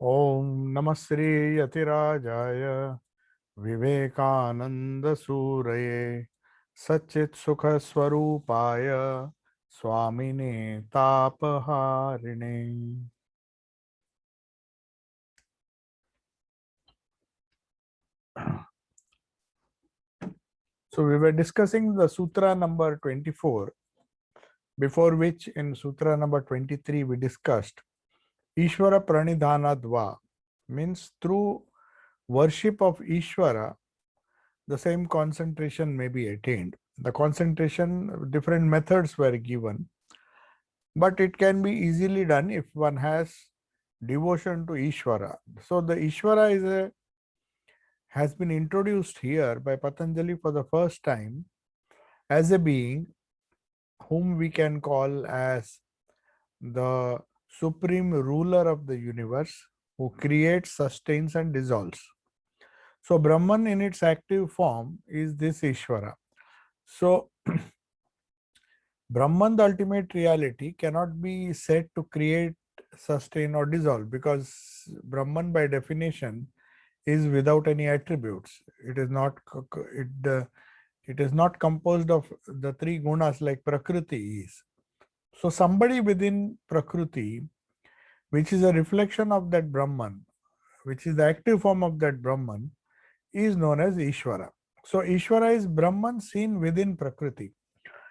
ओम नमः श्री यतिराजाय विवेकानंद सूरये सच्चित सुख स्वरूपाय स्वामिने तापहारिणे. So we were discussing the sutra number 24, before which in sutra number 23 we discussed Ishvara Pranidhanadva, means through worship of Ishvara the same concentration may be attained. The concentration, different methods were given, but it can be easily done if one has devotion to Ishvara. So the Ishvara has been introduced here by Patanjali for the first time as a being whom we can call as the supreme ruler of the universe, who creates, sustains and dissolves. So Brahman in its active form is this Ishvara. So Brahman, the ultimate reality, cannot be said to create, sustain, or dissolve, because Brahman, by definition, is without any attributes. It is not composed of the three gunas like Prakriti is. So somebody within Prakriti, which is a reflection of that Brahman, which is the active form of that Brahman, is known as Ishvara. So Ishvara is Brahman seen within Prakriti.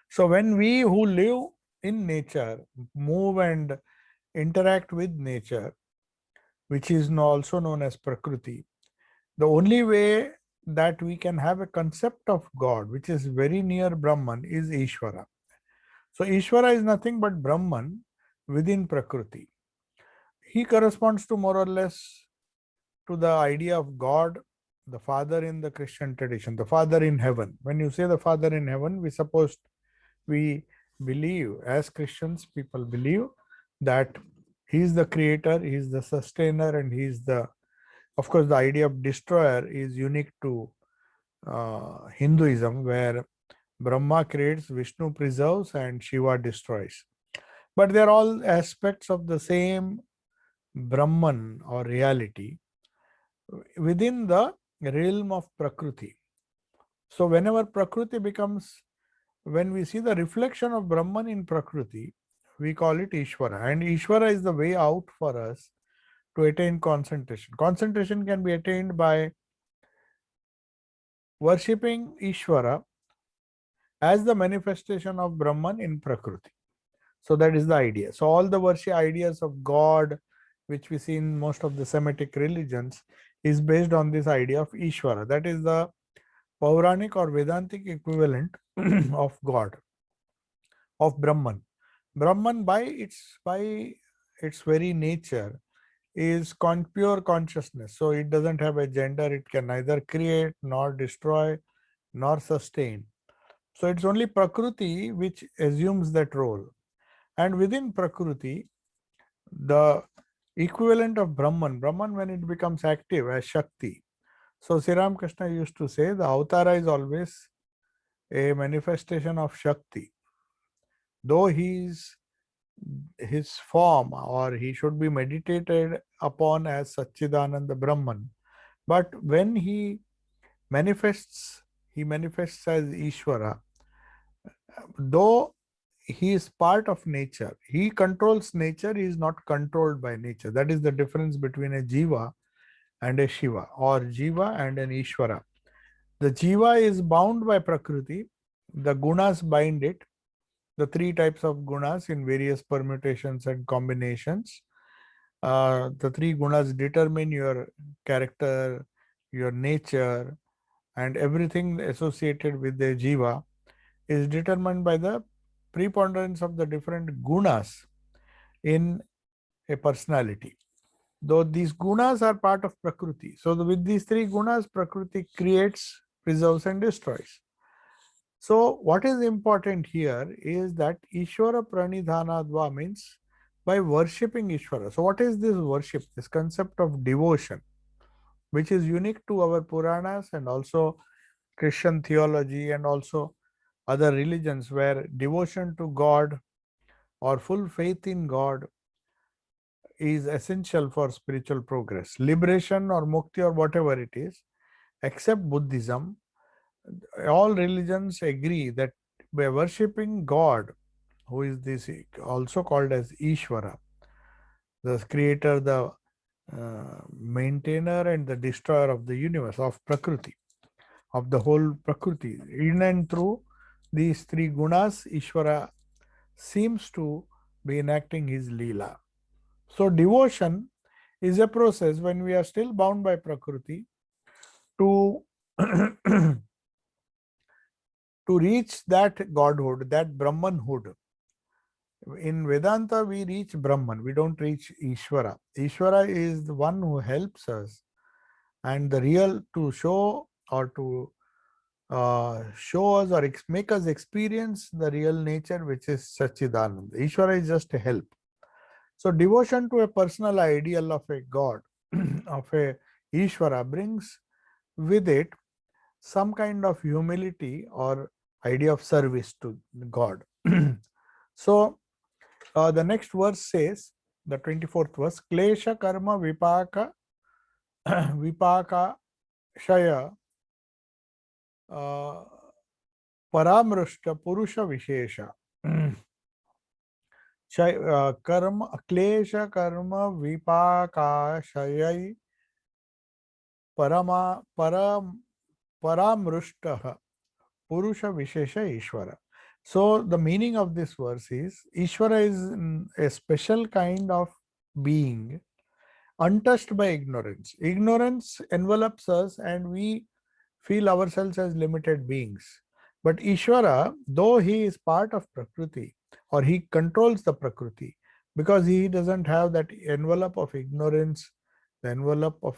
So when we who live in nature move and interact with nature, which is also known as Prakriti, the only way that we can have a concept of God, which is very near Brahman, is Ishvara. So Ishvara is nothing but Brahman within Prakriti. He corresponds to more or less to the idea of God, the Father in the Christian tradition, the Father in heaven. When you say the Father in heaven, we believe, as Christians, people believe that he is the creator, he is the sustainer, and he is the, of course, the idea of destroyer is unique to Hinduism, where Brahma creates, Vishnu preserves, and Shiva destroys. But they are all aspects of the same Brahman or reality within the realm of Prakriti. So whenever Prakriti becomes, when we see the reflection of Brahman in Prakriti, we call it Ishvara. And Ishvara is the way out for us to attain concentration. Concentration can be attained by worshipping Ishvara as the manifestation of Brahman in Prakriti. So that is the idea. So all the worship ideas of God, which we see in most of the Semitic religions, is based on this idea of Ishvara. That is the Pauranic or Vedantic equivalent of God, of Brahman. Brahman by its very nature is pure consciousness. So it doesn't have a gender. It can neither create nor destroy nor sustain. So it's only Prakriti which assumes that role. And within Prakriti, the equivalent of Brahman when it becomes active as Shakti. So Sri Ramakrishna used to say the Avatara is always a manifestation of Shakti. Though his form, or he should be meditated upon as Satchidananda Brahman, but when manifests, he manifests as Ishvara. Though he is part of nature, he controls nature, he is not controlled by nature. That is the difference between a Jiva and a Shiva, or Jiva and an Ishvara. The Jiva is bound by Prakriti, the gunas bind it, the three types of gunas in various permutations and combinations. The three gunas determine your character, your nature, and everything associated with the Jiva is determined by the preponderance of the different gunas in a personality. Though these gunas are part of Prakriti. So with these three gunas, Prakriti creates, preserves, and destroys. So what is important here is that Ishvara Pranidhanadva means by worshipping Ishvara. So what is this worship? This concept of devotion, which is unique to our Puranas and also Christian theology and also other religions, where devotion to God or full faith in God is essential for spiritual progress. Liberation or mukti or whatever it is, except Buddhism, all religions agree that by worshipping God, who is this also called as Ishvara, the creator, the maintainer and the destroyer of the universe, of Prakriti, of the whole Prakriti. In and through these three gunas, Ishvara seems to be enacting his Leela. So devotion is a process when we are still bound by Prakriti to to reach that godhood, that Brahmanhood. In Vedanta, we reach Brahman, we don't reach Ishvara. Ishvara is the one who helps us, and the real to show or to show us or make us experience the real nature, which is Sachidananda. Ishvara is just a help. So devotion to a personal ideal of a God, of a Ishvara, brings with it some kind of humility or idea of service to God. So the next verse says, the 24th verse, Klesha karma vipaka vipaka shaya paramrushta purusha vishesha. Karma klesha karma vipaka shayai paramrushta purusha vishesha ishvara. So the meaning of this verse is Ishvara is a special kind of being untouched by ignorance. Ignorance envelops us and we feel ourselves as limited beings. But Ishvara, though he is part of Prakriti or he controls the Prakriti, because he doesn't have that envelope of ignorance, the envelope of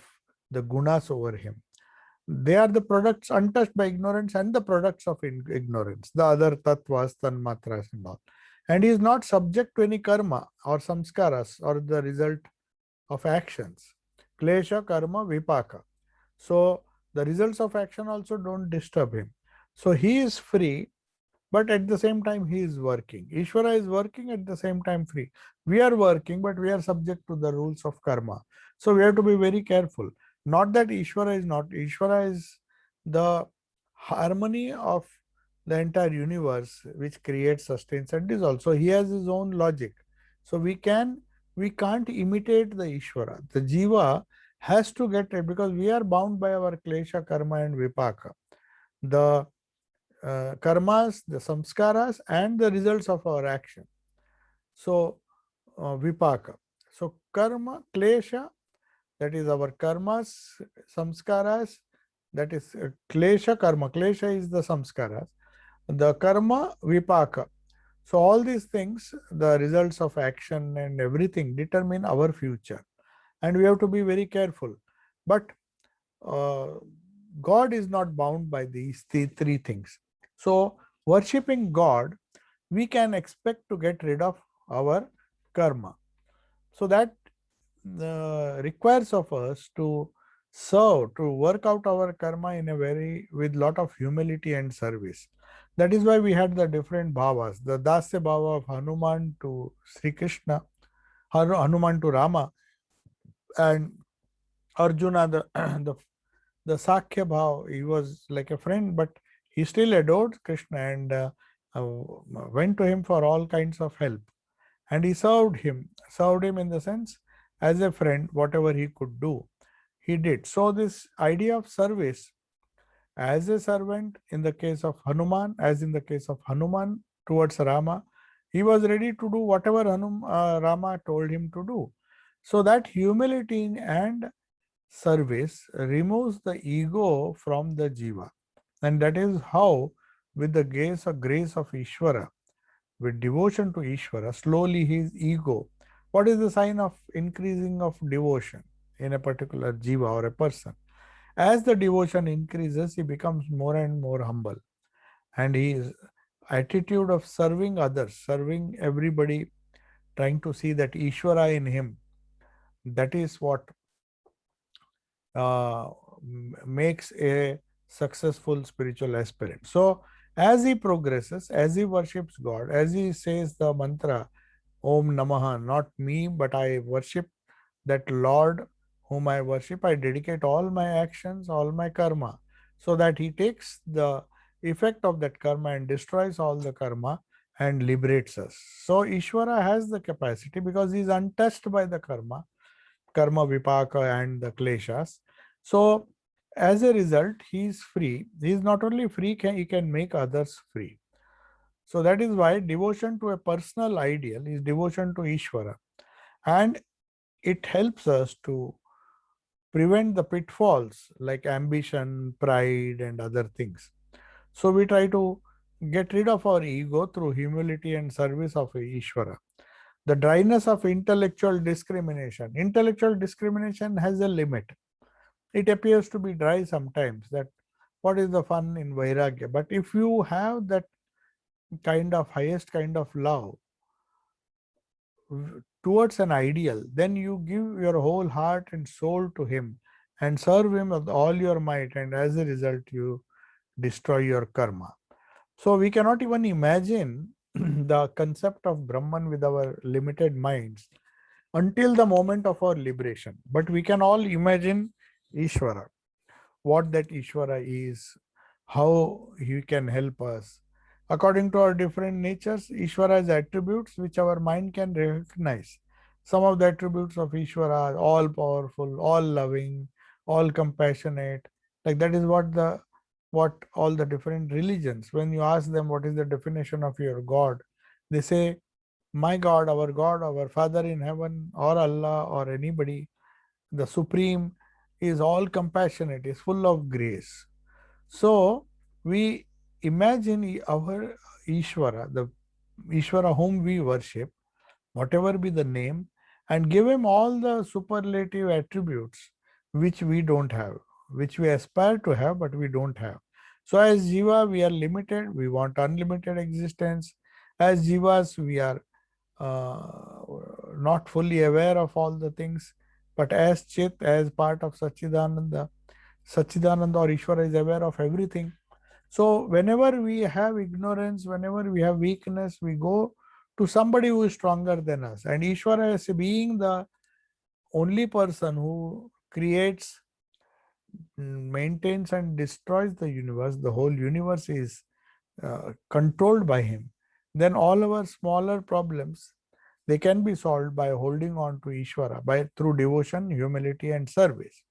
the gunas over him. They are the products untouched by ignorance and the products of ignorance, the other tattvas, tanmatras and all. And he is not subject to any karma or samskaras or the result of actions. Klesha, karma, vipaka. So the results of action also don't disturb him. So he is free, but at the same time he is working. Ishvara is working, at the same time free. We are working, but we are subject to the rules of karma. So we have to be very careful. Not that Ishvara is not. Ishvara is the harmony of the entire universe which creates, sustains, and is also. He has his own logic. So we can't imitate the Ishvara. The Jiva has to get it because we are bound by our klesha, karma, and vipaka. The karmas, the samskaras, and the results of our action. So, vipaka. So, karma, klesha, that is our karmas, samskaras, that is klesha, karma. Klesha is the samskaras. The karma, vipaka. So, all these things, the results of action and everything determine our future. And we have to be very careful. But God is not bound by these three things. So, worshipping God, we can expect to get rid of our karma. So, that requires of us to serve, to work out our karma in a with lot of humility and service. That is why we had the different bhavas, the Dasya bhava of Hanuman to Sri Krishna, Hanuman to Rama, and Arjuna, the Sakhya Bhav, he was like a friend, but he still adored Krishna and went to him for all kinds of help. And he served him in the sense as a friend, whatever he could do, he did. So this idea of service as a servant in the case of Hanuman, as in the case of Hanuman towards Rama, he was ready to do whatever Rama told him to do. So that humility and service removes the ego from the jiva, and that is how, with the grace of Ishvara, with devotion to Ishvara, slowly his ego. What is the sign of increasing of devotion in a particular jiva or a person? As the devotion increases, he becomes more and more humble, and his attitude of serving others, serving everybody, trying to see that Ishvara in him, that is what makes a successful spiritual aspirant. So as he progresses, as he worships God, as he says the mantra Om Namaha, not me, but I worship that Lord whom I worship, I dedicate all my actions, all my karma, so that he takes the effect of that karma and destroys all the karma and liberates us. So Ishvara has the capacity because he is untouched by the karma vipaka and the kleshas. So as a result, he is free. He is not only free, he can make others free. So that is why devotion to a personal ideal is devotion to Ishvara. And it helps us to prevent the pitfalls like ambition, pride, and other things. So we try to get rid of our ego through humility and service of Ishvara. The dryness of intellectual discrimination. Intellectual discrimination has a limit. It appears to be dry sometimes, that what is the fun in Vairagya? But if you have that kind of highest kind of love towards an ideal, then you give your whole heart and soul to him and serve him with all your might, and as a result, you destroy your karma. So we cannot even imagine the concept of Brahman with our limited minds until the moment of our liberation. But we can all imagine Ishvara, what that Ishvara is, how he can help us. According to our different natures, Ishvara has attributes which our mind can recognize. Some of the attributes of Ishvara are all powerful, all loving, all compassionate. Like that is what all the different religions, when you ask them what is the definition of your God, they say, my God, our Father in heaven, or Allah, or anybody, the Supreme is all compassionate, is full of grace. So we imagine our Ishvara, the Ishvara whom we worship, whatever be the name, and give him all the superlative attributes which we don't have, which we aspire to have, but we don't have. So as Jiva, we are limited, we want unlimited existence. As Jivas, we are not fully aware of all the things, but as Chit, as part of Sachidananda or Ishvara is aware of everything. So whenever we have ignorance, whenever we have weakness, we go to somebody who is stronger than us. And Ishvara, as being the only person who creates, maintains, and destroys the universe, the whole universe is controlled by him. Then all our smaller problems, they can be solved by holding on to Ishvara through devotion, humility, and service.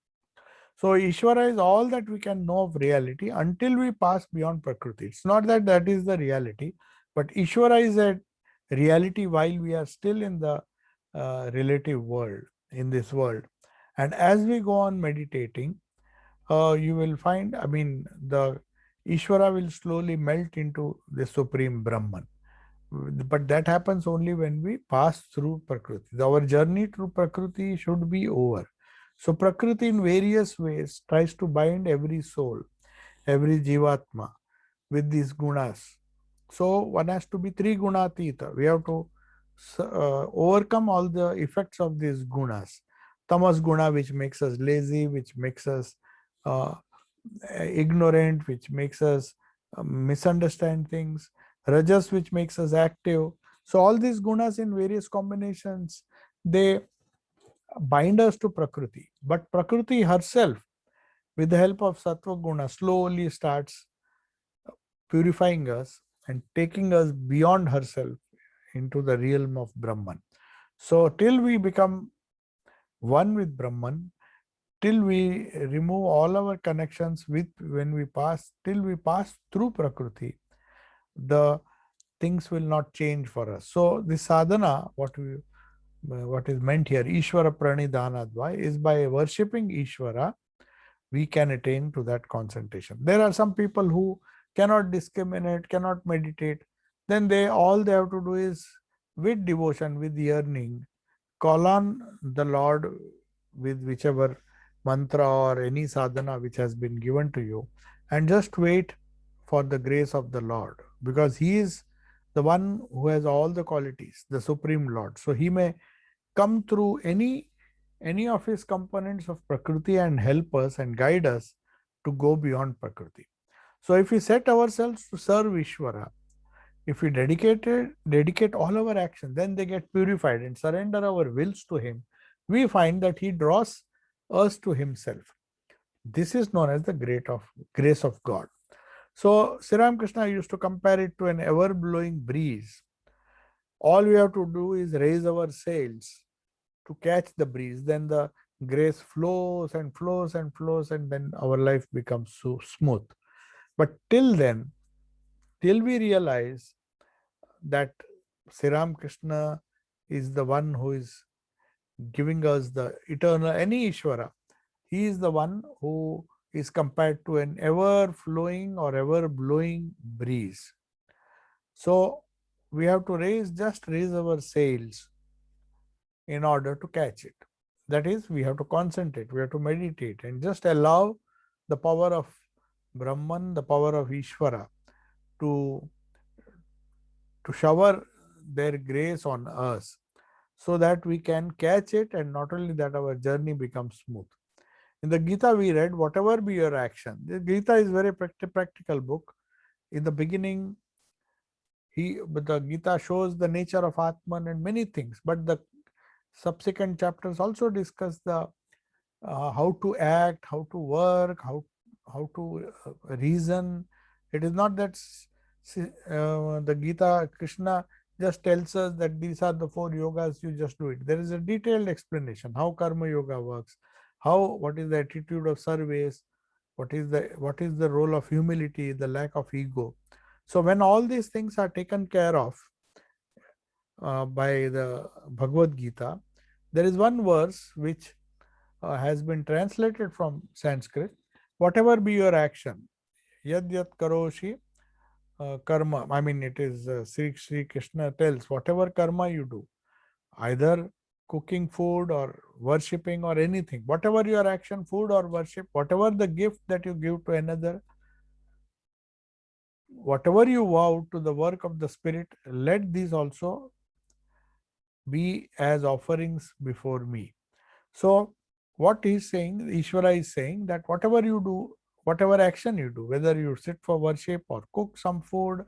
So Ishvara is all that we can know of reality until we pass beyond Prakriti. It's not that that is the reality, but Ishvara is a reality while we are still in the relative world, in this world. And as we go on meditating, you will find, the Ishvara will slowly melt into the Supreme Brahman. But that happens only when we pass through Prakriti. Our journey through Prakriti should be over. So Prakriti in various ways tries to bind every soul, every Jivatma with these gunas. So one has to be three gunatita. We have to overcome all the effects of these gunas. Tamas guna, which makes us lazy, which makes us uh, ignorant, which makes us misunderstand things. Rajas, which makes us active. So all these gunas in various combinations, they bind us to Prakriti. But Prakriti herself, with the help of Sattva Guna, slowly starts purifying us and taking us beyond herself into the realm of Brahman. So till we become one with Brahman, till we remove all our connections with till we pass through Prakriti, the things will not change for us. So the sadhana, what is meant here, Ishvara Pranidhanadva, is by worshipping Ishvara, we can attain to that concentration. There are some people who cannot discriminate, cannot meditate. Then all they have to do is, with devotion, with yearning, call on the Lord with whichever mantra or any sadhana which has been given to you, and just wait for the grace of the Lord, because He is the one who has all the qualities, the Supreme Lord. So He may come through any of His components of Prakriti and help us and guide us to go beyond Prakriti. So if we set ourselves to serve Ishvara, if we dedicate all our actions, then they get purified and surrender our wills to Him, we find that he draws us to himself. This is known as the grace of God. So Sri Krishna used to compare it to an ever blowing breeze. All we have to do is raise our sails to catch the breeze. Then the grace flows and flows and flows, and then our life becomes so smooth. But till then, till we realize that Sri Krishna is the one who is giving us the eternal, any Ishvara, he is the one who is compared to an ever flowing or ever blowing breeze. So we have to raise our sails in order to catch it. That is, we have to concentrate, we have to meditate, and just allow the power of Brahman, the power of Ishvara to, to shower their grace on us so that we can catch it, and not only that, our journey becomes smooth. In the Gita, we read, whatever be your action. The Gita is very practical book. In the beginning, the Gita shows the nature of Atman and many things, but the subsequent chapters also discuss the how to act, how to work, how to reason. It is not that the Gita, Krishna just tells us that these are the 4 yogas, you just do it. There is a detailed explanation how karma yoga works, what is the attitude of service, what is the role of humility, the lack of ego. So when all these things are taken care of by the Bhagavad Gita, there is one verse which has been translated from Sanskrit. Whatever be your action, yad yat karoshi karma. I mean, it is Sri Krishna tells, whatever karma you do, either cooking food or worshipping or anything, whatever your action, food or worship, whatever the gift that you give to another, whatever you vow to the work of the Spirit, let these also be as offerings before me. So what he's saying, Ishvara is saying that whatever you do, whatever action you do, whether you sit for worship or cook some food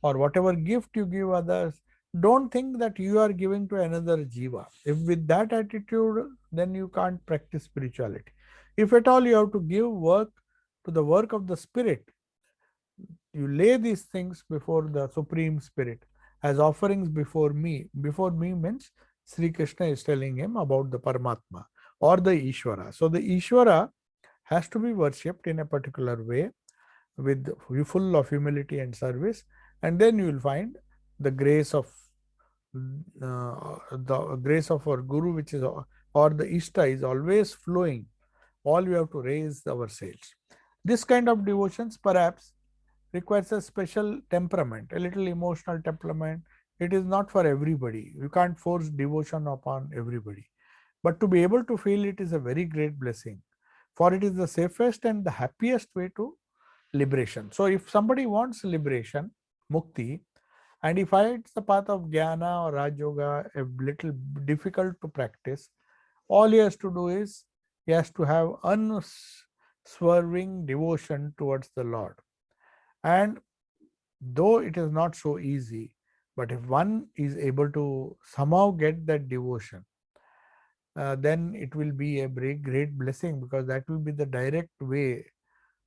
or whatever gift you give others, don't think that you are giving to another jiva. If with that attitude, then you can't practice spirituality. If at all you have to give work to the work of the Spirit, you lay these things before the Supreme Spirit as offerings before me. Before me means Sri Krishna is telling him about the Paramatma or the Ishvara. So the Ishvara has to be worshipped in a particular way with full of humility and service, and then you will find the grace of our Guru, which is or the Ishta is always flowing. All we have to raise our sails. This kind of devotions perhaps requires a special temperament, a little emotional temperament. It is not for everybody. You can't force devotion upon everybody. But to be able to feel it is a very great blessing, for it is the safest and the happiest way to liberation. So if somebody wants liberation, mukti, and he finds the path of jnana or Raj Yoga a little difficult to practice, all he has to do is he has to have unswerving devotion towards the Lord. And though it is not so easy, but if one is able to somehow get that devotion, then it will be a great blessing, because that will be the direct way,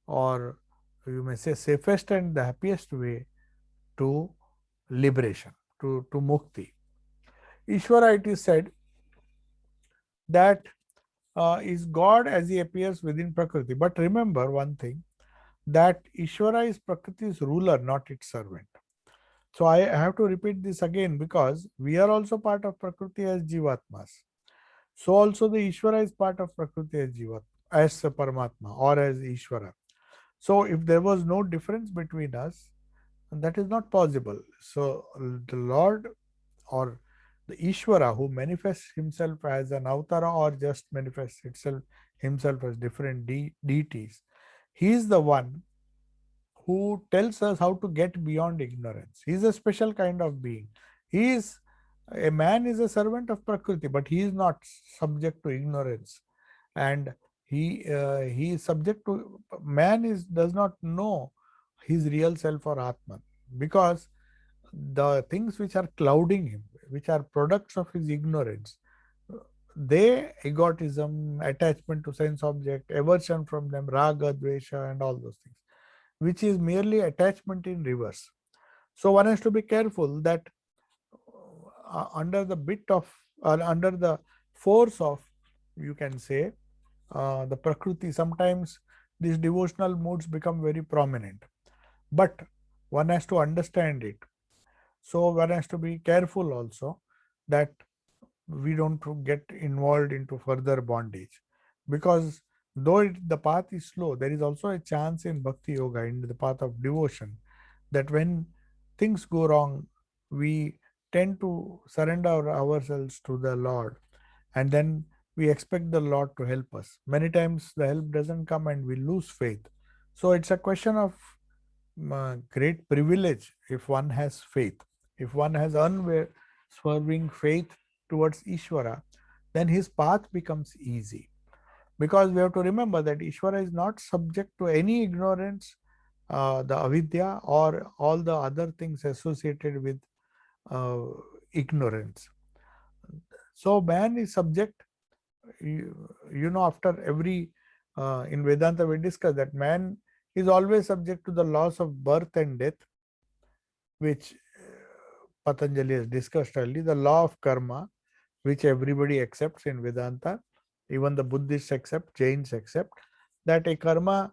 or you may say safest and the happiest way to liberation, to mukti. Ishvara, it is said, that is God as he appears within Prakriti. But remember one thing, that Ishvara is Prakriti's ruler, not its servant. So I have to repeat this again, because we are also part of Prakriti as Jivatmas. So also the Ishvara is part of Prakriti as Jivat, as Paramatma or as Ishvara. So if there was no difference between us, that is not possible. So the Lord, or the Ishvara, who manifests himself as an avatara or just manifests himself as different deities, he is the one who tells us how to get beyond ignorance. He is a special kind of being. A man is a servant of Prakriti, but he is not subject to ignorance, and he is subject to, man does not know his real self or Atman, because the things which are clouding him, which are products of his ignorance, they egotism, attachment to sense object, aversion from them, raga, dvesha, and all those things, which is merely attachment in reverse. So one has to be careful that under the bit of under the force of, you can say, the prakriti, sometimes these devotional moods become very prominent, but one has to understand it. So one has to be careful also that we don't get involved into further bondage, because though the path is slow, there is also a chance in bhakti yoga, in the path of devotion, that when things go wrong, we tend to surrender ourselves to the Lord, and then we expect the Lord to help us. Many times the help doesn't come and we lose faith. So it's a question of great privilege if one has faith. If one has unswerving faith towards Ishvara, then his path becomes easy. Because we have to remember that Ishvara is not subject to any ignorance, the avidya, or all the other things associated with uh, ignorance. So man is subject, after every, in Vedanta we discuss that man is always subject to the laws of birth and death, which Patanjali has discussed earlier, the law of karma, which everybody accepts in Vedanta, even the Buddhists accept, Jains accept, that a karma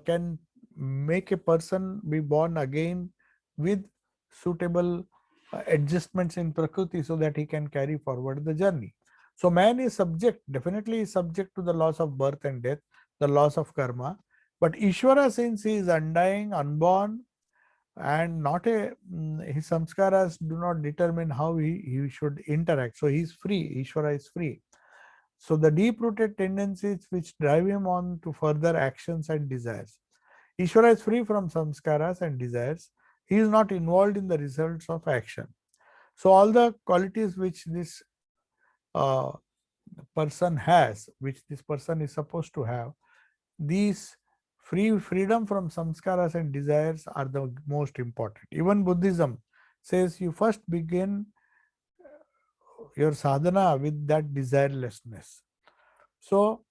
can make a person be born again with suitable adjustments in Prakriti so that he can carry forward the journey. So man is subject, definitely is subject to the laws of birth and death, the laws of karma. But Ishvara, since he is undying, unborn, and not his samskaras do not determine how he should interact. So he is free, Ishvara is free. So the deep-rooted tendencies which drive him on to further actions and desires. Ishvara is free from samskaras and desires. He is not involved in the results of action. So all the qualities which this uh, person has, which this person is supposed to have, these freedom from samskaras and desires are the most important. Even Buddhism says you first begin your sadhana with that desirelessness. So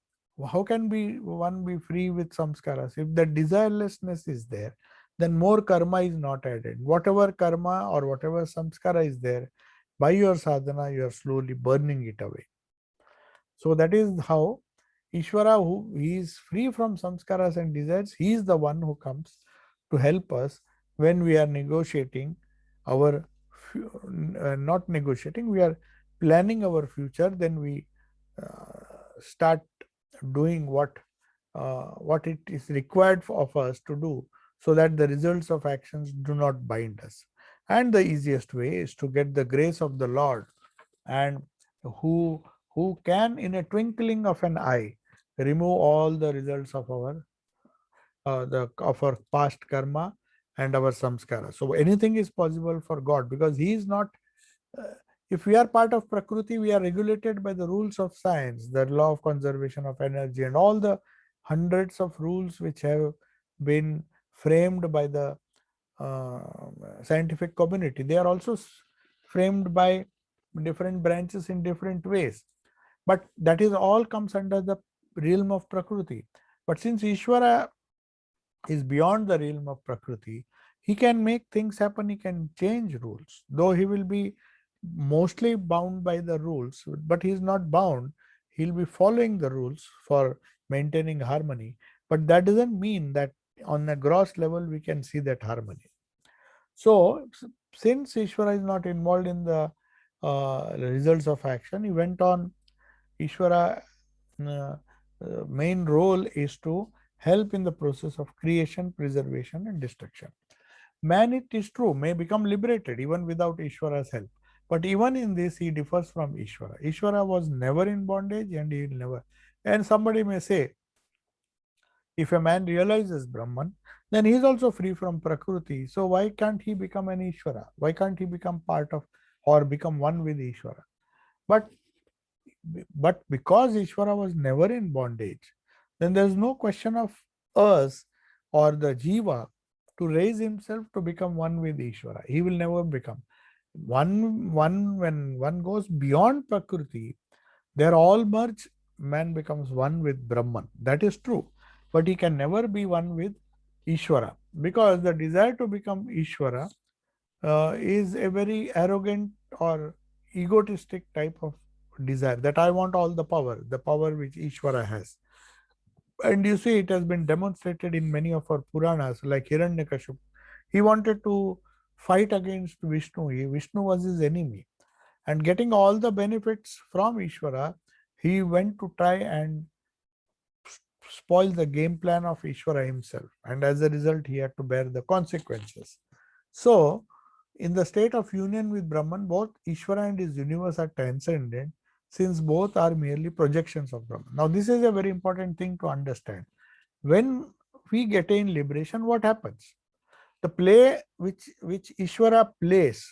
how can one be free with samskaras? If the desirelessness is there, then more karma is not added. Whatever karma or whatever samskara is there, by your sadhana, you are slowly burning it away. So that is how Ishvara, who he is free from samskaras and desires, he is the one who comes to help us when we are negotiating our, not negotiating, we are planning our future. Then we start doing what it is required of us to do, so that the results of actions do not bind us. And the easiest way is to get the grace of the Lord, and who can in a twinkling of an eye remove all the results of our past karma and our samskara. So anything is possible for God, because he is not, uh, if we are part of prakriti, we are regulated by the rules of science, the law of conservation of energy, and all the hundreds of rules which have been framed by the uh, scientific community. They are also framed by different branches in different ways, but that is all comes under the realm of prakriti. But since Ishvara is beyond the realm of prakriti, he can make things happen, he can change rules, though he will be mostly bound by the rules, but he is not bound. He'll be following the rules for maintaining harmony, but that doesn't mean that on a gross level we can see that harmony. So, since Ishvara is not involved in the results of action, he went on. Ishvara main role is to help in the process of creation, preservation, and destruction. Man, it is true, may become liberated even without Ishvara's help. But even in this, he differs from Ishvara. Ishvara was never in bondage, and he will never. And somebody may say, if a man realizes Brahman, then he is also free from Prakriti. So why can't he become an Ishvara? Why can't he become part of or become one with Ishvara? But because Ishvara was never in bondage, then there is no question of us or the Jiva to raise himself to become one with Ishvara. He will never become one when one goes beyond Prakriti. They're all merged, man becomes one with Brahman. That is true. But he can never be one with Ishvara, because the desire to become Ishvara is a very arrogant or egotistic type of desire, that I want all the power which Ishvara has. And you see, it has been demonstrated in many of our Puranas, like Hiranyakashipu. He wanted to fight against Vishnu. Vishnu was his enemy. And getting all the benefits from Ishvara, he went to try and spoil the game plan of Ishvara himself. And as a result, he had to bear the consequences. So, in the state of union with Brahman, both Ishvara and his universe are transcendent, since both are merely projections of Brahman. Now, this is a very important thing to understand. When we attain liberation, what happens? The play which Ishvara plays,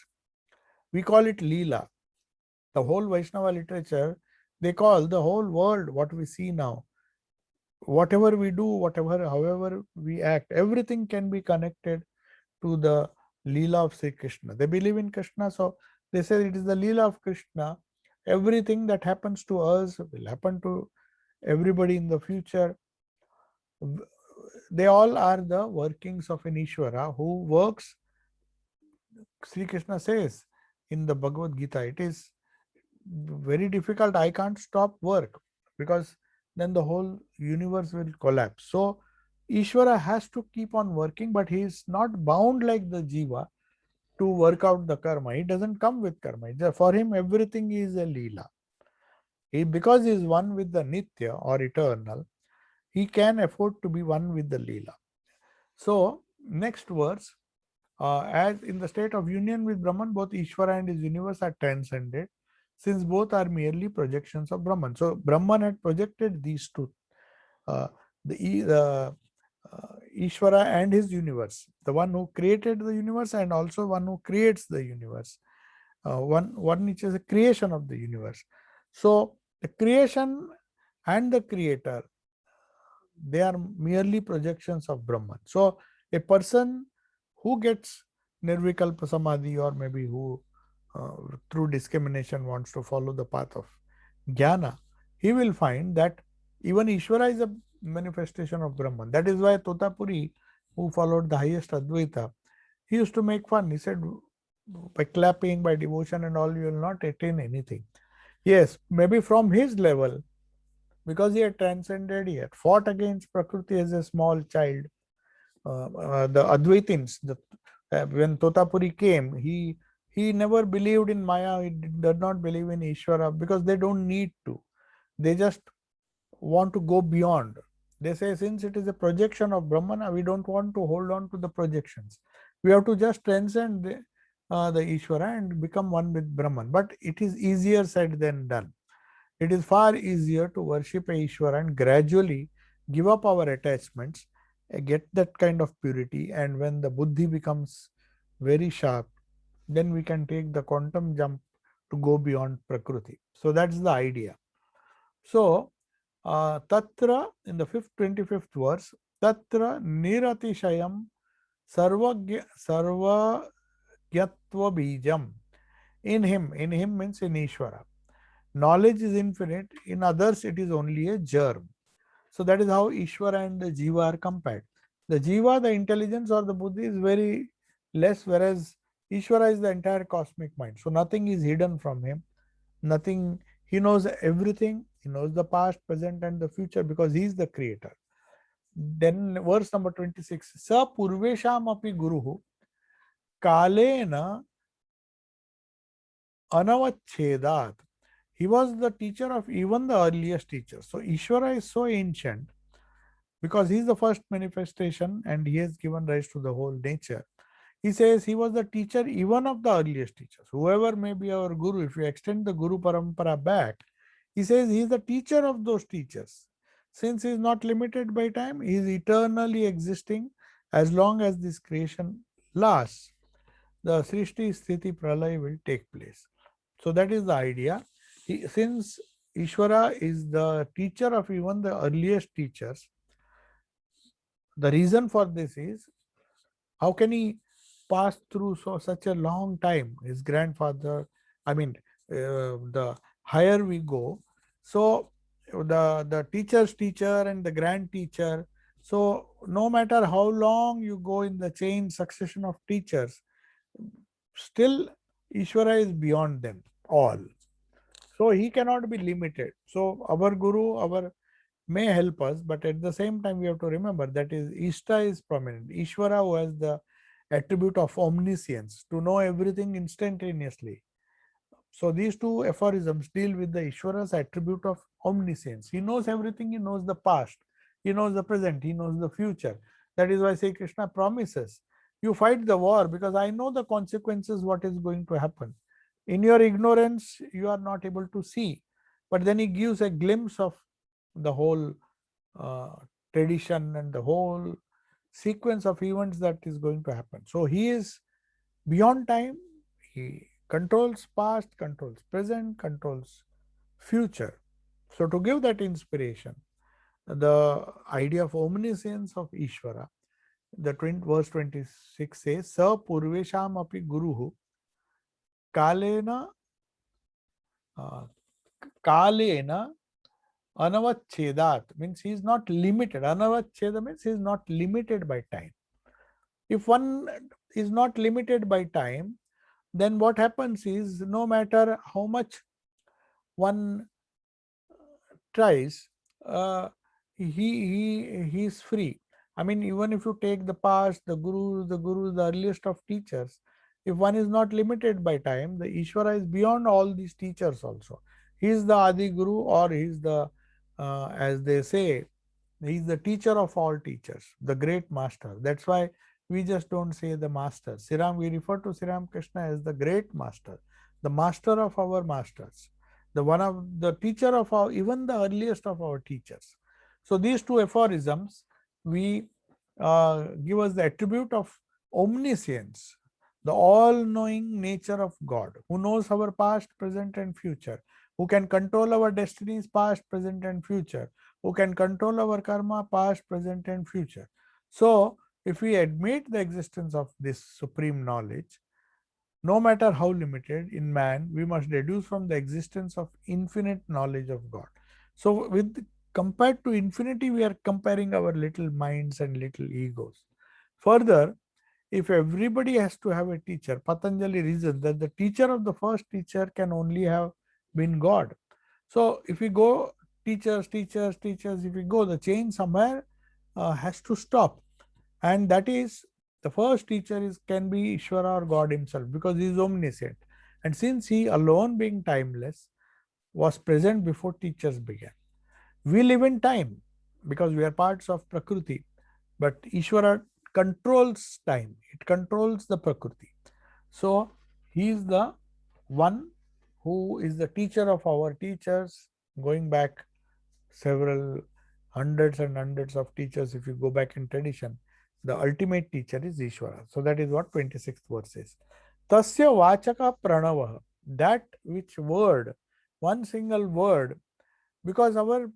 we call it Leela. The whole Vaishnava literature, they call the whole world what we see now. Whatever we do, however we act, everything can be connected to the Leela of Sri Krishna. They believe in Krishna, so they say it is the Leela of Krishna. Everything that happens to us will happen to everybody in the future. They all are the workings of an Ishvara who works. Sri Krishna says in the Bhagavad Gita, it is very difficult. I can't stop work, because then the whole universe will collapse. So Ishvara has to keep on working, but he is not bound like the Jiva to work out the karma. He doesn't come with karma. For him, everything is a Leela. Because he is one with the Nitya or eternal, he can afford to be one with the Leela. So, next verse, as in the state of union with Brahman, both Ishvara and his universe are transcended, since both are merely projections of Brahman. So, Brahman had projected these two, uh, the Ishvara and his universe, the one who created the universe and also one who creates the universe. One which is a creation of the universe. So, the creation and the creator, they are merely projections of Brahman. So, a person who gets Nirvikalpa Samadhi, or maybe who through discrimination wants to follow the path of Jnana, he will find that even Ishvara is a manifestation of Brahman. That is why Totapuri, who followed the highest Advaita, he used to make fun. He said, by clapping, by devotion and all, you will not attain anything. Yes, maybe from his level, because he had transcended, he had fought against Prakriti as a small child. The Advaitins, when Totapuri came, he never believed in Maya, he did not believe in Ishvara, because they don't need to. They just want to go beyond. They say, since it is a projection of Brahman, we don't want to hold on to the projections. We have to just transcend the Ishvara and become one with Brahman. But it is easier said than done. It is far easier to worship a Ishvara and gradually give up our attachments, get that kind of purity, and when the buddhi becomes very sharp, then we can take the quantum jump to go beyond Prakriti. So that's the idea. So, Tatra, in the 25th verse, Tatra Niratishayam Sarvagyatva Bijam. In him means in Ishvara. Knowledge is infinite, in others it is only a germ. So that is how Ishvara and the Jiva are compared. The Jiva, the intelligence or the Buddhi is very less, whereas Ishvara is the entire cosmic mind. So nothing is hidden from him. Nothing, he knows everything. He knows the past, present, and the future, because he is the creator. Then verse number 26. Sa purvesham api guruhu kalena anavachedat. He was the teacher of even the earliest teachers. So Ishvara is so ancient because he is the first manifestation and he has given rise to the whole nature. He says he was the teacher even of the earliest teachers. Whoever may be our guru, if you extend the Guru Parampara back, he says he is the teacher of those teachers. Since he is not limited by time, he is eternally existing as long as this creation lasts. The Srishti Sthiti Pralay will take place. So that is the idea. Since Ishvara is the teacher of even the earliest teachers, the reason for this is, how can he pass through such a long time? His grandfather, I mean, the higher we go, So the teacher's teacher and the grand teacher. So no matter how long you go in the chain succession of teachers, still Ishvara is beyond them all. So he cannot be limited. So our guru, our may help us, but at the same time we have to remember that is Ishta is prominent. Ishvara, who has the attribute of omniscience, to know everything instantaneously. So these two aphorisms deal with the Ishvara's attribute of omniscience. He knows everything. He knows the past. He knows the present. He knows the future. That is why Sri Krishna promises, you fight the war because I know the consequences, what is going to happen. In your ignorance, you are not able to see. But then he gives a glimpse of the whole uh, tradition and the whole sequence of events that is going to happen. So he is beyond time. He controls past, controls present, controls future. So to give that inspiration, the idea of omniscience of Ishvara, the verse 26 says, Sa Purvesham api Guruhu Kalena uh, Kalena Anavachchedat, means he is not limited. Anavachcheda means he is not limited by time. If one is not limited by time, then what happens is no matter how much one tries, he is free. I mean, even if you take the past, the gurus, the earliest of teachers, if one is not limited by time, the Ishvara is beyond all these teachers also. He is the Adi Guru, or he is the, as they say, he is the teacher of all teachers, the great master. That's why we just don't say the master. We refer to Sri Krishna as the great master, the master of our masters, the one of the teacher of our, even the earliest of our teachers. So these two aphorisms, we give us the attribute of omniscience, the all-knowing nature of God, who knows our past, present, and future, who can control our destinies, past, present, and future, who can control our karma, past, present, and future. So, if we admit the existence of this supreme knowledge, no matter how limited in man, we must deduce from the existence of infinite knowledge of God. So, with compared to infinity, we are comparing our little minds and little egos. Further, if everybody has to have a teacher, Patanjali reasons that the teacher of the first teacher can only have been God. So if we go teachers, teachers, teachers, if we go, the chain somewhere has to stop. And that is, the first teacher is can be Ishvara or God himself, because he is omniscient. And since he alone, being timeless, was present before teachers began. We live in time because we are parts of Prakriti, but Ishvara controls time, it controls the Prakriti. So he is the one who is the teacher of our teachers, going back several hundreds and hundreds of teachers. If you go back in tradition, the ultimate teacher is Ishvara. So that is what 26th verse says. Tasya vachaka pranava, that which word, one single word, because our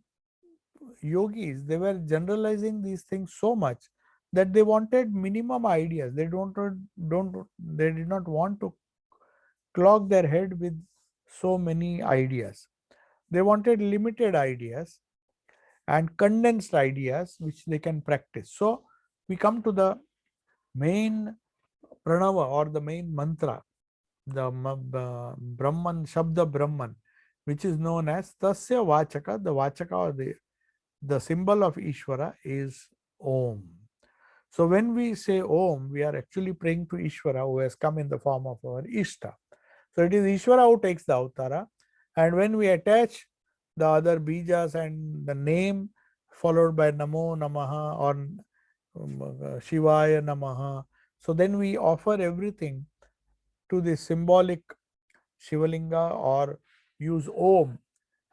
yogis, they were generalizing these things so much that they wanted minimum ideas. They did not want to clog their head with so many ideas. They wanted limited ideas and condensed ideas which they can practice. So we come to the main pranava or the main mantra, the Brahman, Shabda Brahman, which is known as Tasya Vachaka. The Vachaka, or the symbol of Ishvara, is Om. So when we say Om, we are actually praying to Ishvara, who has come in the form of our Ishta. So it is Ishvara who takes the avatara, and when we attach the other bijas and the name followed by Namo Namaha or Shivaya Namaha, so then we offer everything to the symbolic Shivalinga, or use Om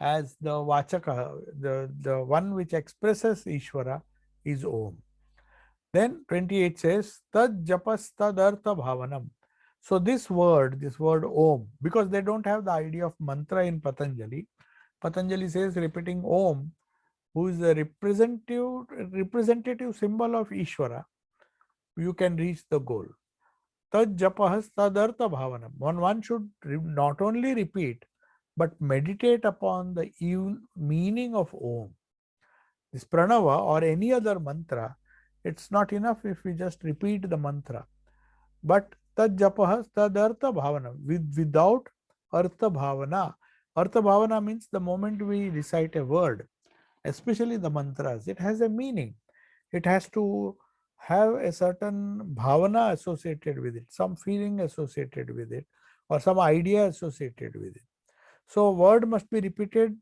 as the Vachaka, the one which expresses Ishvara is Om. Then 28 says, Tad japas tadartha bhavanam. So this word Om, because they don't have the idea of mantra in Patanjali, Patanjali says repeating Om, who is the representative symbol of Ishvara, you can reach the goal. Tad japahas tadartha bhavanam. One should not only repeat, but meditate upon the meaning of Om. This pranava or any other mantra, it's not enough if we just repeat the mantra. But tad japah tad artha bhavana. Without artha bhavana. Artha bhavana means the moment we recite a word, especially the mantras, it has a meaning. It has to have a certain bhavana associated with it, some feeling associated with it, or some idea associated with it. So word must be repeated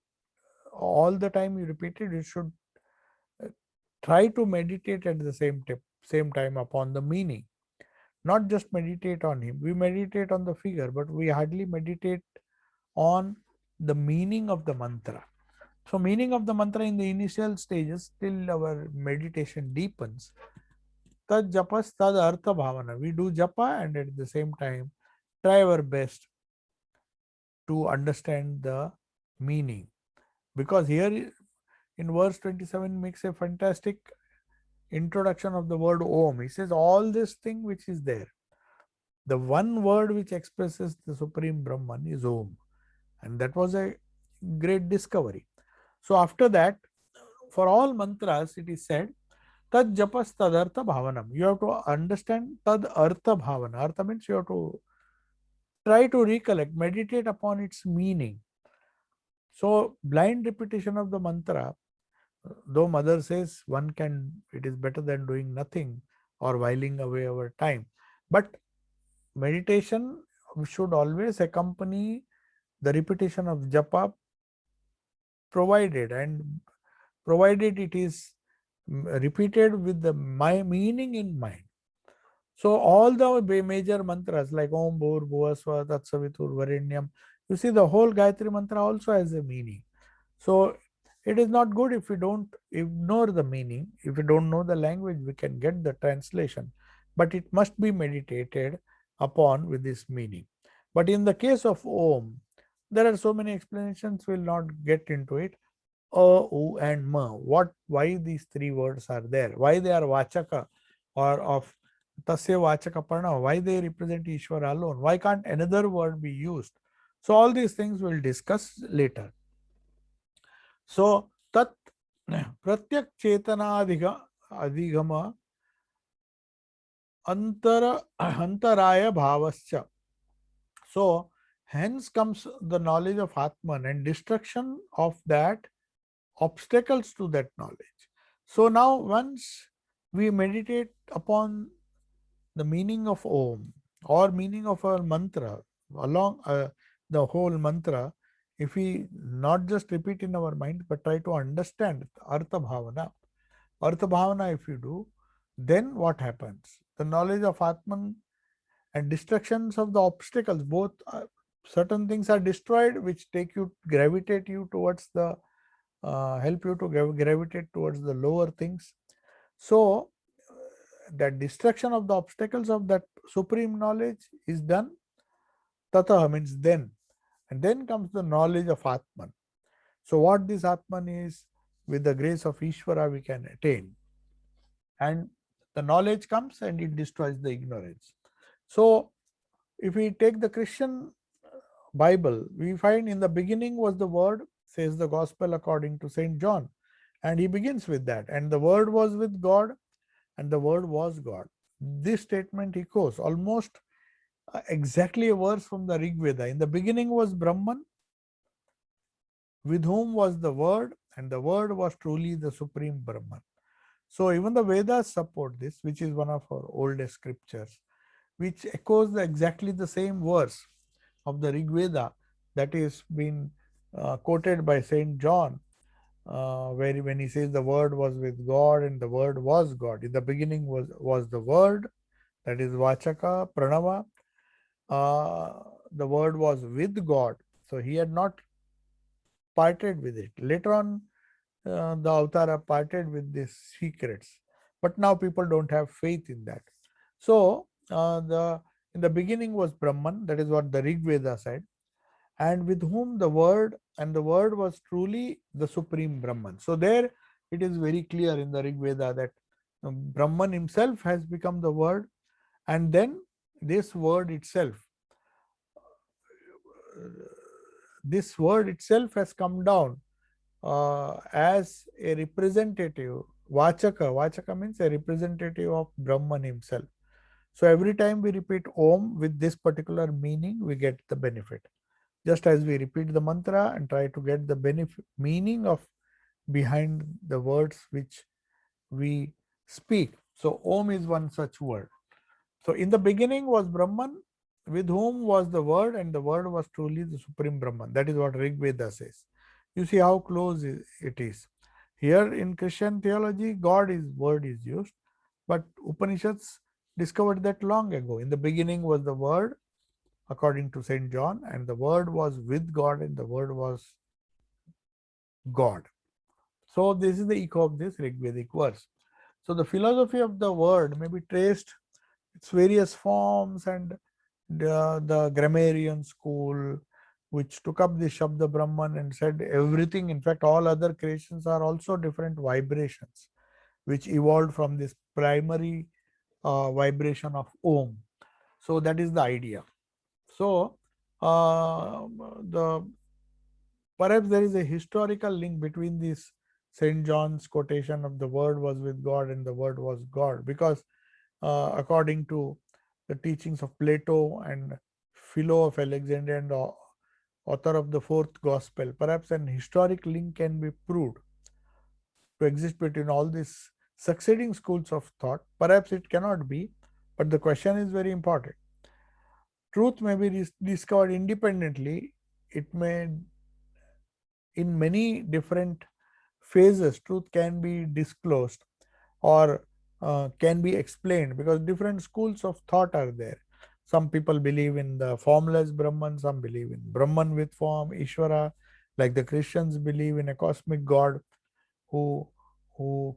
all the time. You repeat it, you should try to meditate at the same time upon the meaning. Not just meditate on him. We meditate on the figure, but we hardly meditate on the meaning of the mantra. So meaning of the mantra in the initial stages till our meditation deepens. Tad japas tad artha bhavana. We do japa and at the same time try our best to understand the meaning. Because here in verse 27 makes a fantastic introduction of the word Om. He says all this thing which is there. The one word which expresses the Supreme Brahman is Om. And that was a great discovery. So after that, for all mantras, it is said, Tad japas tadartha bhavanam. You have to understand tad artha bhavana. Artha means you have to try to recollect, meditate upon its meaning. So blind repetition of the mantra, though mother says one can, it is better than doing nothing or whiling away our time. But meditation should always accompany the repetition of japa, provided it is repeated with the meaning in mind. So all the major mantras like Om Bhur Bhuvasva Tatsavitur Varenyam, you see the whole Gayatri mantra also has a meaning. So it is not good if we don't ignore the meaning. If we don't know the language, we can get the translation, but it must be meditated upon with this meaning. But in the case of Om, there are so many explanations, we'll not get into it. U and Ma. Why these three words are there? Why they are Vachaka or of Tasya Vachaka Parna? Why they represent Ishvara alone? Why can't another word be used? So all these things we'll discuss later. So Tat Pratyak Chetana Adhigama Antaraya Bhavascha. So hence comes the knowledge of Atman and destruction of that obstacles to that knowledge. So now once we meditate upon the meaning of Om or meaning of our mantra along the whole mantra, if we not just repeat in our mind but try to understand Artha Bhavana if you do, then what happens? The knowledge of Atman and destructions of the obstacles, both certain things are destroyed which gravitate you towards the help you to gravitate towards the lower things. So that destruction of the obstacles of that supreme knowledge is done. Tata means then, and then comes the knowledge of Atman. So what this Atman is, with the grace of Ishvara we can attain, and the knowledge comes and it destroys the ignorance. So if we take the Christian Bible, we find in the beginning was the Word, says the Gospel according to Saint John, and he begins with that, and the Word was with God and the Word was God. This statement echoes almost exactly a verse from the Rig Veda. In the beginning was Brahman, with whom was the Word, and the Word was truly the Supreme Brahman. So even the Vedas support this, which is one of our oldest scriptures, which echoes exactly the same verse of the Rig Veda that is been quoted by Saint John, where when he says the Word was with God and the Word was God. In the beginning was the Word, that is Vachaka, Pranava. The Word was with God. So he had not parted with it. Later on, the Avatara parted with these secrets. But now people don't have faith in that. So in the beginning was Brahman, that is what the Rig Veda said, and with whom the Word, and the Word was truly the Supreme Brahman. So there it is very clear in the Rig Veda that Brahman himself has become the Word, and then this Word itself, this word itself has come down as a representative. Vachaka means a representative of Brahman himself. So every time we repeat Om with this particular meaning, we get the benefit. Just as we repeat the mantra and try to get the benefit meaning of behind the words which we speak. So Om is one such word. So in the beginning was Brahman, with whom was the word, and the word was truly the supreme Brahman. That is what Rig Veda says. You see how close it is. Here in Christian theology, God is word is used, but Upanishads discovered that long ago. In the beginning was the word, according to Saint John, and the word was with God, and the word was God. So this is the echo of this Rigvedic verse. So the philosophy of the word may be traced its various forms, and the grammarian school which took up the Shabda Brahman and said everything, in fact all other creations are also different vibrations which evolved from this primary vibration of Om. So that is the idea. So the perhaps there is a historical link between this St. John's quotation of the word was with God and the word was God, because according to the teachings of Plato and Philo of Alexandria and the author of the fourth gospel, perhaps an historic link can be proved to exist between all these succeeding schools of thought. Perhaps it cannot be, but the question is very important. Truth may be discovered independently. It may, in many different phases, truth can be disclosed or can be explained, because different schools of thought are there. Some people believe in the formless Brahman, some believe in Brahman with form, Ishvara, like the Christians believe in a cosmic God who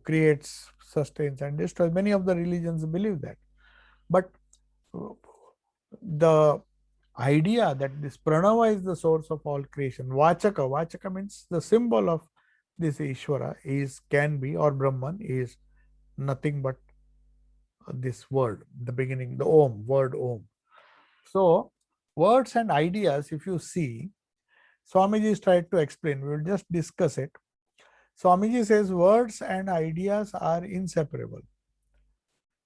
creates, sustains, and destroys. Many of the religions believe that. But the idea that this Pranava is the source of all creation, Vachaka means the symbol of this Ishvara is, can be, or Brahman is nothing but this word, the beginning, the Om, word Om. So, words and ideas, if you see, Swamiji is tried to explain, we will just discuss it. Swamiji says words and ideas are inseparable.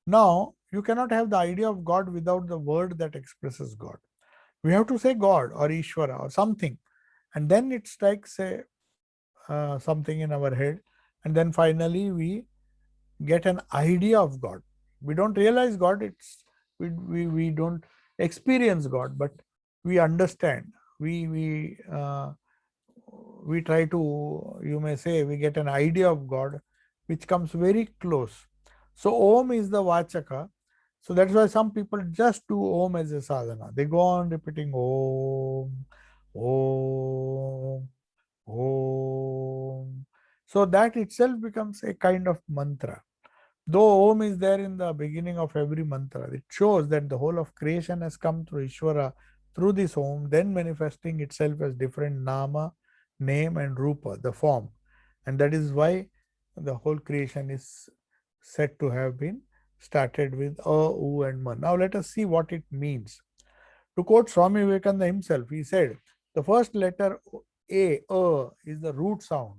Now, you cannot have the idea of God without the word that expresses God. We have to say God or Ishvara or something, and then it strikes something in our head, and then finally we get an idea of God. We don't realize God, we don't experience God, but we understand. We try to, you may say, we get an idea of God which comes very close. So Om is the Vachaka. So that's why some people just do Om as a sadhana. They go on repeating Om, Om, Om. So that itself becomes a kind of mantra. Though Om is there in the beginning of every mantra, it shows that the whole of creation has come through Ishvara, through this Om, then manifesting itself as different Nama, name, and Rupa, the form. And that is why the whole creation is said to have been started with A, U, and Ma. Now let us see what it means. To quote Swami Vivekananda himself, he said, the first letter A, is the root sound.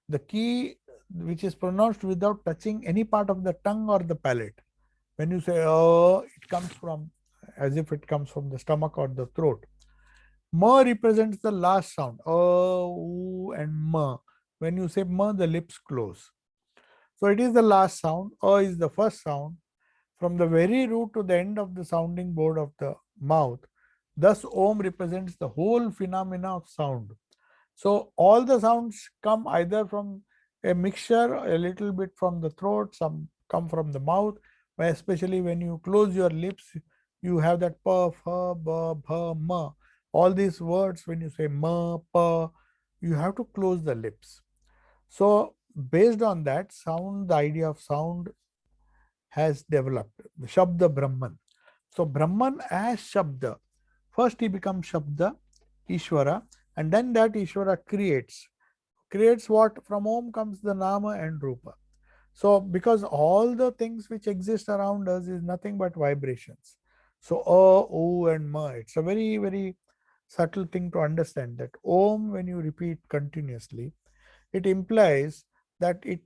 The key which is pronounced without touching any part of the tongue or the palate. When you say it comes from, as if it comes from the stomach or the throat. Ma represents the last sound. U, and ma. When you say ma, the lips close. So it is the last sound. Is the first sound. From the very root to the end of the sounding board of the mouth. Thus, Om represents the whole phenomena of sound. So all the sounds come either from a mixture, a little bit from the throat, some come from the mouth, especially when you close your lips, you have that pa, fa, ba, bha, ma. All these words, when you say ma, pa, you have to close the lips. So based on that sound, the idea of sound has developed, the Shabda Brahman. So Brahman as Shabda, first he becomes Shabda, Ishvara, and then that Ishvara creates. Creates what? From Om comes the Nama and Rupa. So because all the things which exist around us is nothing but vibrations. So O, and Ma, it's a very, very subtle thing to understand, that Om, when you repeat continuously, it implies that it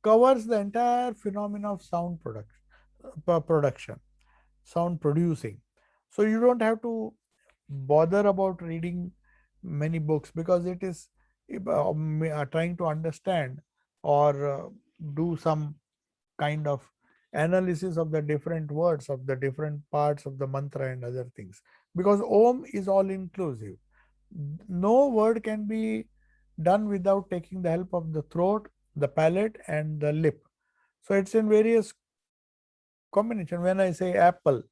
covers the entire phenomena of sound production, sound producing. So you don't have to bother about reading many books, because it is trying to understand or do some kind of analysis of the different words of the different parts of the mantra and other things, because Om is all inclusive. No word can be done without taking the help of the throat, the palate, and the lip. So it's in various combination. When I say apple,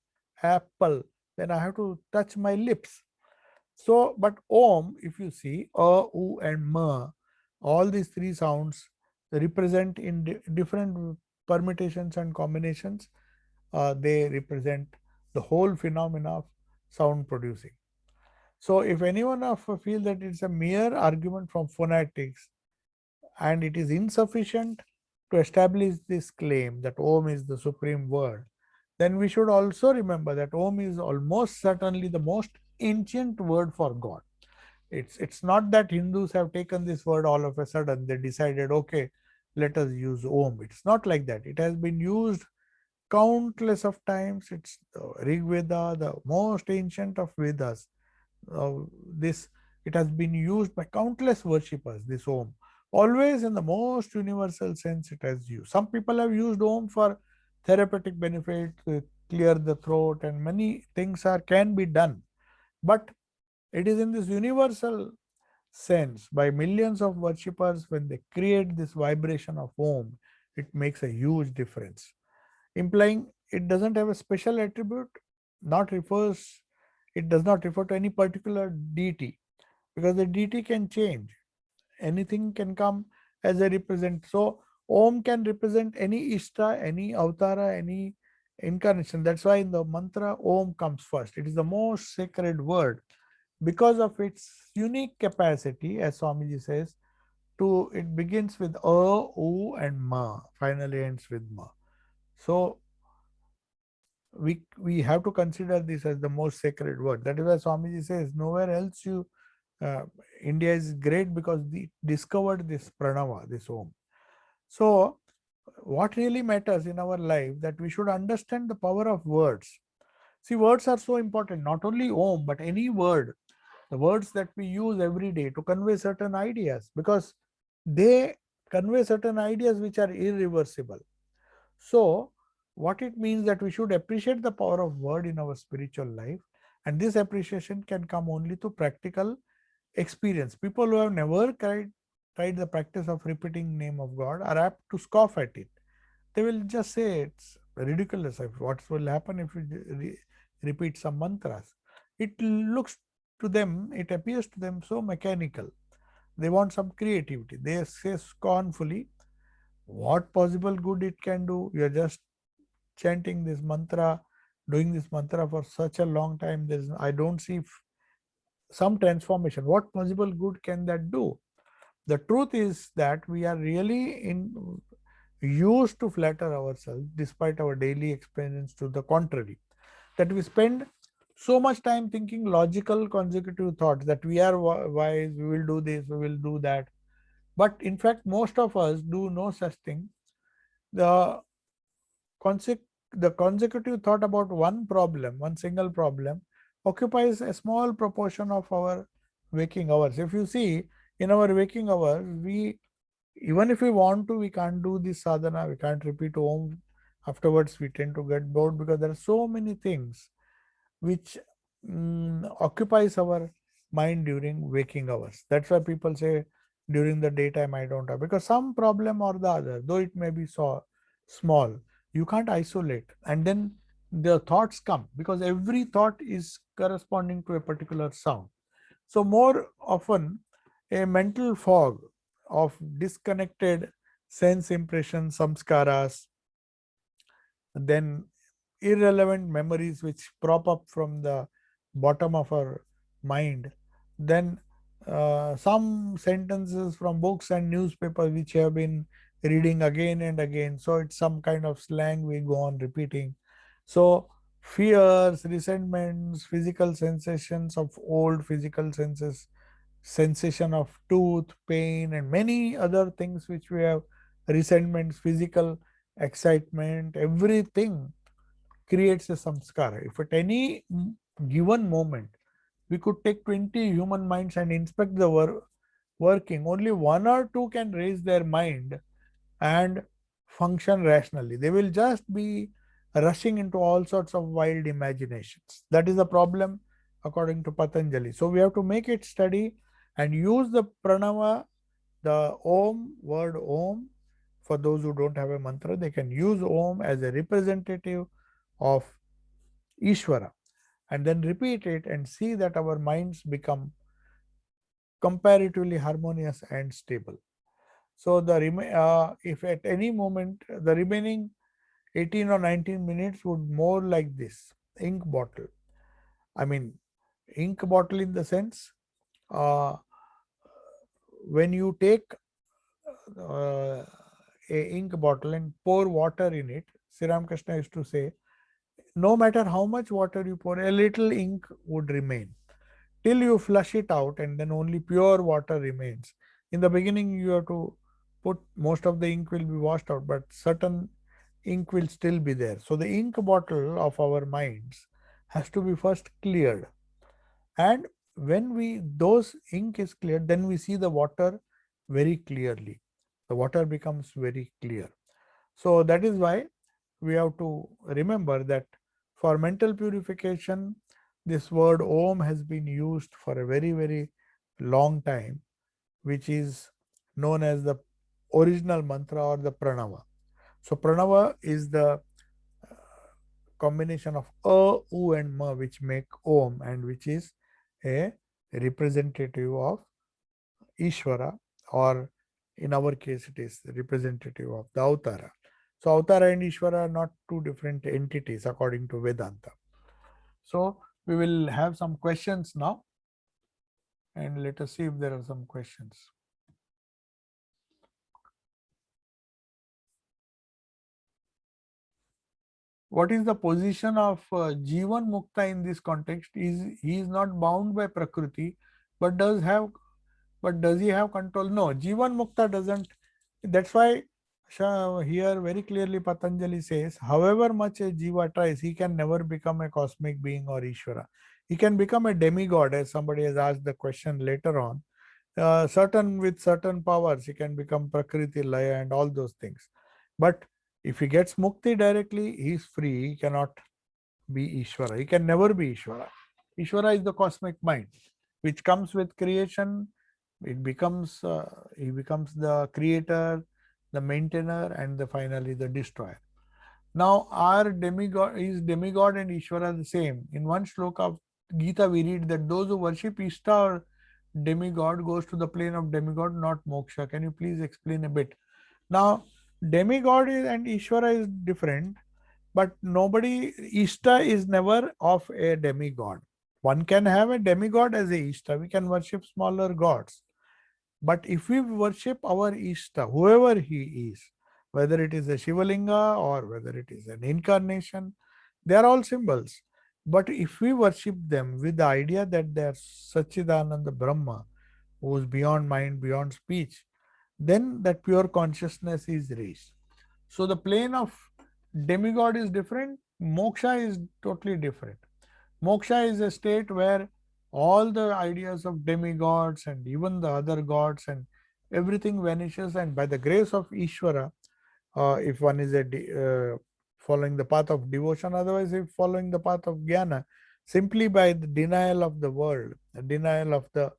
apple, then I have to touch my lips. So, but Om, if you see, U, and Ma, all these three sounds represent in different permutations and combinations. They represent the whole phenomena of sound producing. So, if anyone of feel that it's a mere argument from phonetics and it is insufficient to establish this claim that Om is the supreme word, then we should also remember that Om is almost certainly the most ancient word for God. It's not that Hindus have taken this word all of a sudden. They decided, okay, let us use Om. It's not like that. It has been used countless of times. It's the Rig Veda, the most ancient of Vedas. This it has been used by countless worshippers. This Om, always in the most universal sense, it has used. Some people have used Om for therapeutic benefit, to clear the throat, and many things can be done. But it is in this universal sense by millions of worshippers. When they create this vibration of Om, it makes a huge difference, implying it doesn't have a special attribute, not refers it does not refer to any particular deity, because the deity can change. Anything can come as a represent. So Om can represent any Ishta, any Avatara, any incarnation. That's why in the mantra Om comes first. It is the most sacred word because of its unique capacity, as Swamiji says, to it begins with A, U, and Ma, finally ends with Ma. So we have to consider this as the most sacred word. That is why Swamiji says nowhere else uh, India is great, because they discovered this pranava, this Om. So what really matters in our life, that we should understand the power of words. See, words are so important, not only Om, but any word, the words that we use every day to convey certain ideas, because they convey certain ideas which are irreversible. So what it means, that we should appreciate the power of word in our spiritual life, and this appreciation can come only through practical experience. People who have never tried the practice of repeating name of God are apt to scoff at it. They will just say it's ridiculous. What will happen if we repeat some mantras? It looks to them, it appears to them so mechanical. They want some creativity. They say scornfully, what possible good it can do? You are just chanting this mantra, doing this mantra for such a long time. I don't see some transformation. What possible good can that do? The truth is that we are really used to flatter ourselves, despite our daily experience to the contrary, that we spend so much time thinking logical consecutive thoughts, that we are wise, we will do this, we will do that. But in fact, most of us do no such thing. The the consecutive thought about one single problem, occupies a small proportion of our waking hours. If you see, in our waking hours, even if we want to, we can't do this sadhana, we can't repeat Om. Afterwards, we tend to get bored, because there are so many things which occupies our mind during waking hours. That's why people say during the daytime I don't have, because some problem or the other, though it may be so small, you can't isolate, and then the thoughts come, because every thought is corresponding to a particular sound. So more often, a mental fog of disconnected sense impressions, samskaras, then irrelevant memories which prop up from the bottom of our mind, then some sentences from books and newspapers which have been reading again and again. So it's some kind of slang we go on repeating. So fears, resentments, physical sensations of old physical senses, sensation of tooth, pain, and many other things which we have, resentments, physical excitement, everything creates a samskara. If at any given moment we could take 20 human minds and inspect the working, only one or two can raise their mind and function rationally. They will just be rushing into all sorts of wild imaginations. That is the problem according to Patanjali. So we have to make it steady and use the pranava, the Om, word Om. For those who don't have a mantra, they can use Om as a representative of Ishvara and then repeat it and see that our minds become comparatively harmonious and stable. So if at any moment the remaining 18 or 19 minutes would more like this ink bottle. I mean, ink bottle in the sense, uh, when you take uh, a ink bottle and pour water in it, Sri Ramakrishna used to say, no matter how much water you pour, a little ink would remain till you flush it out, and then only pure water remains. In the beginning, you have to put, most of the ink will be washed out, but certain ink will still be there. So the ink bottle of our minds has to be first cleared. And when those ink is cleared, then we see the water very clearly. The water becomes very clear. So that is why we have to remember that for mental purification, this word Om has been used for a very, very long time, which is known as the original mantra or the pranava. So pranava is the combination of A, U and Ma, which make Om, and which is a representative of Ishvara, or in our case it is representative of the Avtara. So Avtara and Ishvara are not two different entities according to Vedanta. So we will have some questions now, and let us see if there are some questions. What is the position of Jivan Mukta in this context? He is not bound by Prakriti, but does he have control? No, Jivan Mukta doesn't. That's why here very clearly Patanjali says, however much a Jiva tries, he can never become a cosmic being or Ishvara. He can become a demigod, as somebody has asked the question later on. With certain powers, he can become Prakriti, Laya, and all those things. But if he gets Mukti directly, he is free. He cannot be Ishvara. He can never be Ishvara. Ishvara is the cosmic mind, which comes with creation. It becomes he becomes the creator, the maintainer, and finally the destroyer. Now, are demigod and Ishvara the same? In one shloka of Gita, we read that those who worship Ishta or demigod goes to the plane of demigod, not moksha. Can you please explain a bit? Now, demigod and Ishvara is different, but Ishta is never of a demigod. One can have a demigod as a Ishta. We can worship smaller gods. But if we worship our Ishta, whoever he is, whether it is a Shivalinga or whether it is an incarnation, they are all symbols. But if we worship them with the idea that they are Sachidananda Brahma, who is beyond mind, beyond speech, then that pure consciousness is raised. So the plane of demigod is different, moksha is totally different. Moksha is a state where all the ideas of demigods and even the other gods and everything vanishes, and by the grace of Ishvara, if one is following the path of devotion, otherwise if following the path of jnana, simply by the denial of the world, the denial of the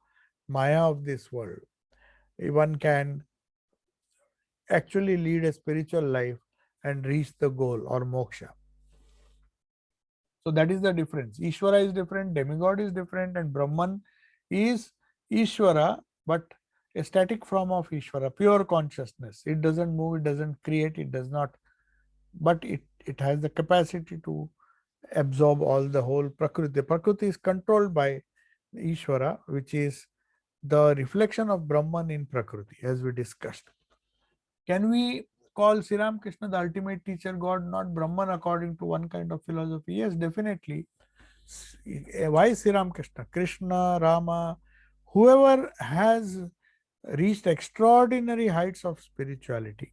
maya of this world, one can actually lead a spiritual life and reach the goal or moksha. So that is the difference. Ishvara is different, demigod is different, and Brahman is Ishvara, but a static form of Ishvara, pure consciousness. It doesn't move, it doesn't create, it does not, but it has the capacity to absorb all the whole Prakriti. The Prakriti is controlled by Ishvara, which is the reflection of Brahman in Prakriti, as we discussed. Can we call Sri Ramakrishna the ultimate teacher God, not Brahman according to one kind of philosophy? Yes, definitely. Why Sri Ramakrishna? Krishna, Rama, whoever has reached extraordinary heights of spirituality,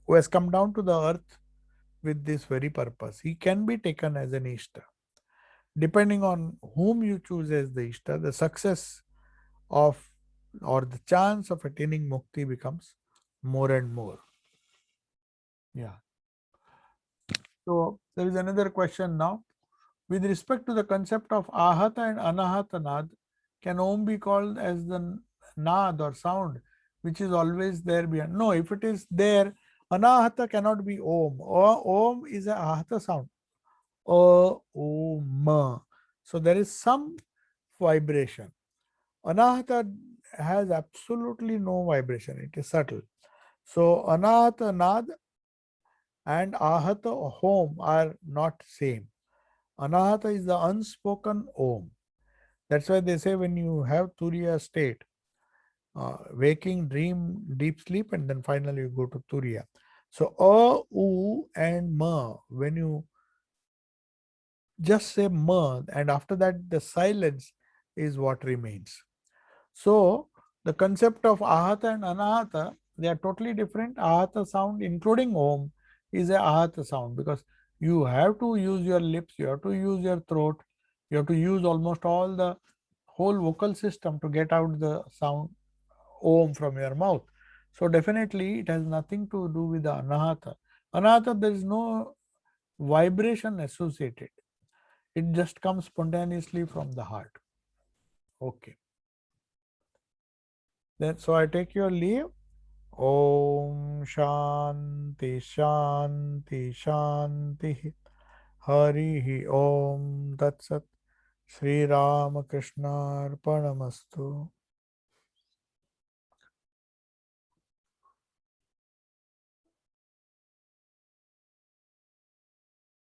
who has come down to the earth with this very purpose, he can be taken as an Ishta. Depending on whom you choose as the Ishta, the success of or the chance of attaining mukti becomes more and more. Yeah. So there is another question now. With respect to the concept of ahata and anahata nad, can om be called as the nad or sound which is always there behind? No, if it is there, anahata cannot be om. Om is a ahata sound. Om. So there is some vibration. Anahata has absolutely no vibration. It is subtle. So anahata nad and ahata home are not same. Anahata is the unspoken om. That's why they say when you have Turiya state, waking, dream, deep sleep, and then finally you go to Turiya. So u and ma, when you just say ma, and after that the silence is what remains. So the concept of ahata and anahata, they are totally different. Ahata sound, including om, is a ahata sound because you have to use your lips, you have to use your throat, you have to use almost all the whole vocal system to get out the sound om from your mouth. So definitely it has nothing to do with the anahata. Anahata, there is no vibration associated. It just comes spontaneously from the heart. Okay. Then so I take your leave. Om Shanti Shanti Shanti Hari Om Tat Sat Sri Ramakrishna Arpanamastu.